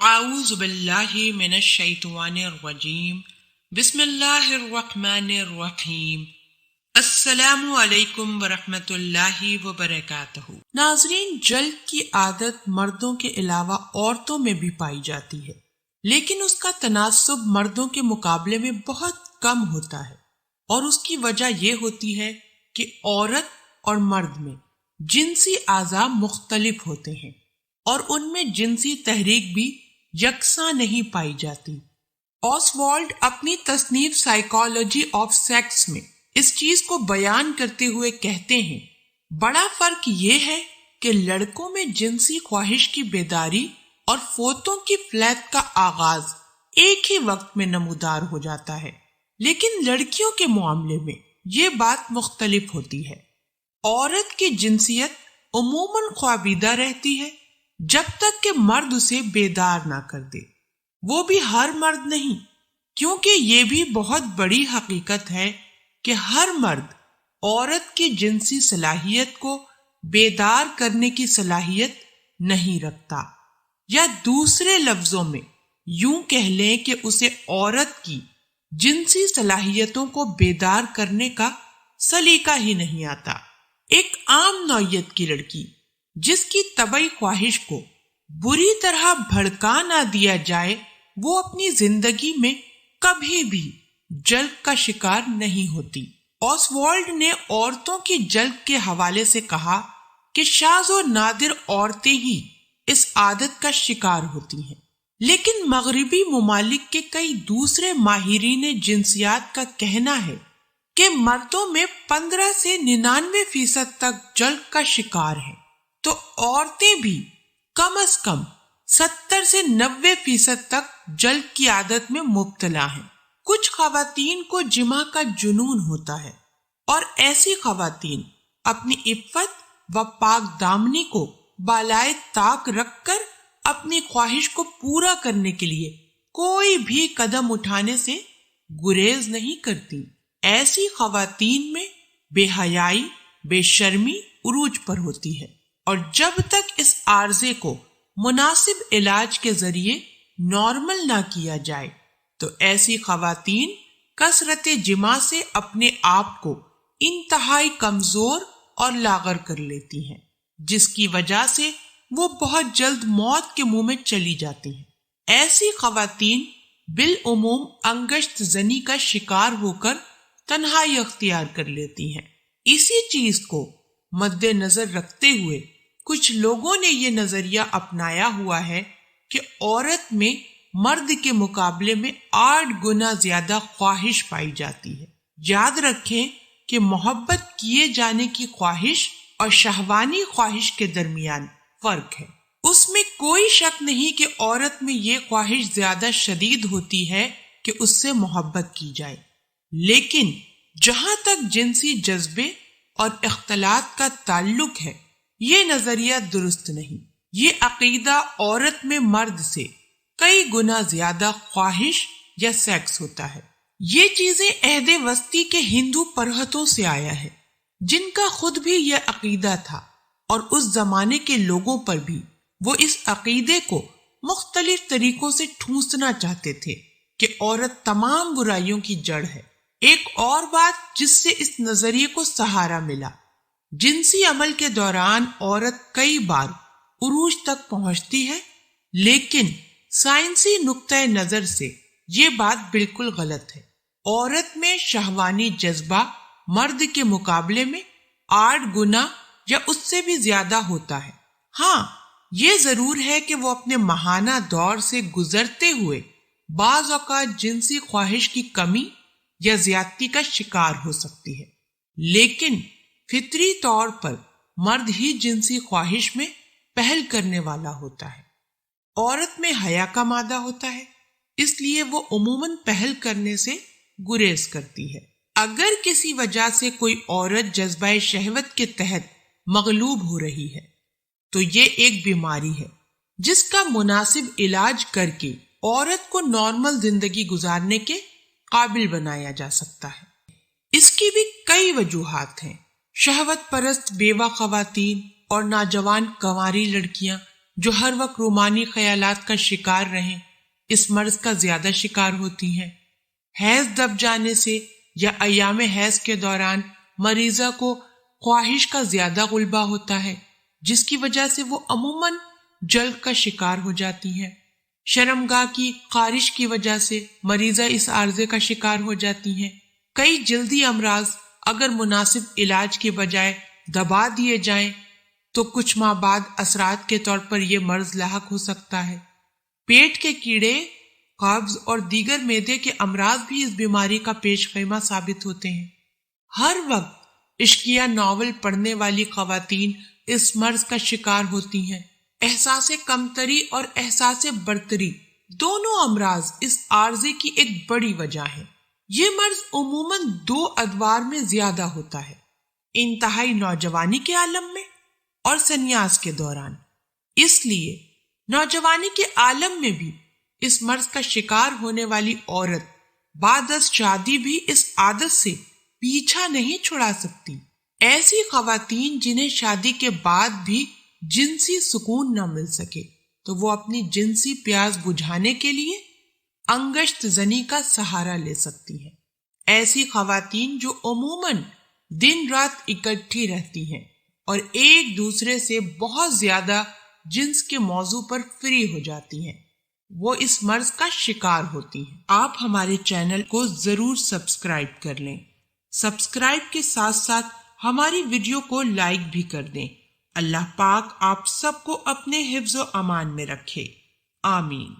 اعوذ باللہ من الشیطان الرجیم بسم اللہ الرحمن الرحیم السلام علیکم ورحمۃ اللہ وبرکاتہ۔ ناظرین، جلد کی عادت مردوں کے علاوہ عورتوں میں بھی پائی جاتی ہے، لیکن اس کا تناسب مردوں کے مقابلے میں بہت کم ہوتا ہے، اور اس کی وجہ یہ ہوتی ہے کہ عورت اور مرد میں جنسی اعضاء مختلف ہوتے ہیں اور ان میں جنسی تحریک بھی یکساں نہیں پائی جاتی۔ آسوالڈ اپنی تصنیف سائیکالوجی آف سیکس میں اس چیز کو بیان کرتے ہوئے کہتے ہیں، بڑا فرق یہ ہے کہ لڑکوں میں جنسی خواہش کی بیداری اور فوتوں کی فلیت کا آغاز ایک ہی وقت میں نمودار ہو جاتا ہے، لیکن لڑکیوں کے معاملے میں یہ بات مختلف ہوتی ہے۔ عورت کی جنسیت عموماً خوابیدہ رہتی ہے جب تک کہ مرد اسے بیدار نہ کر دے۔ وہ بھی ہر مرد نہیں، کیونکہ یہ بھی بہت بڑی حقیقت ہے کہ ہر مرد عورت کی جنسی صلاحیت کو بیدار کرنے کی صلاحیت نہیں رکھتا، یا دوسرے لفظوں میں یوں کہہ لیں کہ اسے عورت کی جنسی صلاحیتوں کو بیدار کرنے کا سلیقہ ہی نہیں آتا۔ ایک عام نوعیت کی لڑکی جس کی طبعی خواہش کو بری طرح بھڑکا نہ دیا جائے، وہ اپنی زندگی میں کبھی بھی جلد کا شکار نہیں ہوتی۔ آسوالڈ نے عورتوں کی جلد کے حوالے سے کہا کہ شاذ و نادر عورتیں ہی اس عادت کا شکار ہوتی ہیں، لیکن مغربی ممالک کے کئی دوسرے ماہرین جنسیات کا کہنا ہے کہ مردوں میں 15 سے 99% تک جلد کا شکار ہیں، تو عورتیں بھی کم از کم 70 سے 90% تک جلد کی عادت میں مبتلا ہیں۔ کچھ خواتین کو جماع کا جنون ہوتا ہے، اور ایسی خواتین اپنی عفت و پاک دامنی کو بالائے طاق رکھ کر اپنی خواہش کو پورا کرنے کے لیے کوئی بھی قدم اٹھانے سے گریز نہیں کرتی۔ ایسی خواتین میں بے حیائی، بے شرمی عروج پر ہوتی ہے، اور جب تک اس عارضے کو مناسب علاج کے ذریعے نارمل نہ کیا جائے تو ایسی خواتین کثرت جماع سے اپنے آپ کو انتہائی کمزور اور لاغر کر لیتی ہیں، جس کی وجہ سے وہ بہت جلد موت کے منہ میں چلی جاتی ہیں۔ ایسی خواتین بالعموم انگشت زنی کا شکار ہو کر تنہائی اختیار کر لیتی ہیں۔ اسی چیز کو مد نظر رکھتے ہوئے کچھ لوگوں نے یہ نظریہ اپنایا ہوا ہے کہ عورت میں مرد کے مقابلے میں 8 گنا زیادہ خواہش پائی جاتی ہے۔ یاد رکھیں کہ محبت کیے جانے کی خواہش اور شہوانی خواہش کے درمیان فرق ہے۔ اس میں کوئی شک نہیں کہ عورت میں یہ خواہش زیادہ شدید ہوتی ہے کہ اس سے محبت کی جائے، لیکن جہاں تک جنسی جذبے اور اختلاط کا تعلق ہے، یہ نظریہ درست نہیں۔ یہ عقیدہ عورت میں مرد سے کئی گنا زیادہ خواہش یا سیکس ہوتا ہے۔ یہ چیزیں عہد وسطی کے ہندو پرہتوں سے آیا ہے، جن کا خود بھی یہ عقیدہ تھا، اور اس زمانے کے لوگوں پر بھی وہ اس عقیدے کو مختلف طریقوں سے ٹھونسنا چاہتے تھے کہ عورت تمام برائیوں کی جڑ ہے۔ ایک اور بات جس سے اس نظریے کو سہارا ملا، جنسی عمل کے دوران عورت کئی بار عروج تک پہنچتی ہے، لیکن سائنسی نقطۂ نظر سے یہ بات بالکل غلط ہے۔ عورت میں شہوانی جذبہ مرد کے مقابلے میں 8 گنا یا اس سے بھی زیادہ ہوتا ہے۔ ہاں، یہ ضرور ہے کہ وہ اپنے ماہانہ دور سے گزرتے ہوئے بعض اوقات جنسی خواہش کی کمی یا زیادتی کا شکار ہو سکتی ہے، لیکن فطری طور پر مرد ہی جنسی خواہش میں پہل کرنے والا ہوتا ہے۔ عورت میں حیا کا مادہ ہوتا ہے، اس لیے وہ عموماً پہل کرنے سے گریز کرتی ہے۔ اگر کسی وجہ سے کوئی عورت جذبہ شہوت کے تحت مغلوب ہو رہی ہے تو یہ ایک بیماری ہے جس کا مناسب علاج کر کے عورت کو نارمل زندگی گزارنے کے قابل بنایا جا سکتا ہے۔ اس کی بھی کئی وجوہات ہیں۔ شہوت پرست بیوہ خواتین اور نوجوان کنواری لڑکیاں جو ہر وقت رومانی خیالات کا شکار رہیں اس مرض کا زیادہ شکار ہوتی ہیں۔ حیض دب جانے سے یا ایام حیض کے دوران مریضہ کو خواہش کا زیادہ غلبہ ہوتا ہے، جس کی وجہ سے وہ عموماً جلد کا شکار ہو جاتی ہیں۔ شرمگاہ کی خارش کی وجہ سے مریضہ اس عارضے کا شکار ہو جاتی ہیں۔ کئی جلدی امراض اگر مناسب علاج کے بجائے دبا دیے جائیں تو کچھ ماہ بعد اثرات کے طور پر یہ مرض لاحق ہو سکتا ہے۔ پیٹ کے کیڑے، قبض اور دیگر معدے کے امراض بھی اس بیماری کا پیش خیمہ ثابت ہوتے ہیں۔ ہر وقت عشقیہ ناول پڑھنے والی خواتین اس مرض کا شکار ہوتی ہیں۔ احساس کمتری اور احساس برتری دونوں امراض اس عارضے کی ایک بڑی وجہ ہیں۔ یہ مرض عموماً 2 ادوار میں زیادہ ہوتا ہے: انتہائی نوجوانی کے عالم میں اور سنیاس کے دوران۔ اس لیے نوجوانی کے عالم میں بھی اس مرض کا شکار ہونے والی عورت بعد از شادی بھی اس عادت سے پیچھا نہیں چھڑا سکتی۔ ایسی خواتین جنہیں شادی کے بعد بھی جنسی سکون نہ مل سکے تو وہ اپنی جنسی پیاس بجھانے کے لیے انگشت زنی کا سہارا لے سکتی ہیں۔ ایسی خواتین جو عموماً دن رات اکٹھی رہتی ہیں اور ایک دوسرے سے بہت زیادہ جنس کے موضوع پر فری ہو جاتی ہیں، وہ اس مرض کا شکار ہوتی ہیں۔ آپ ہمارے چینل کو ضرور سبسکرائب کر لیں۔ سبسکرائب کے ساتھ ساتھ ہماری ویڈیو کو لائک بھی کر دیں۔ اللہ پاک آپ سب کو اپنے حفظ و امان میں رکھے، آمین۔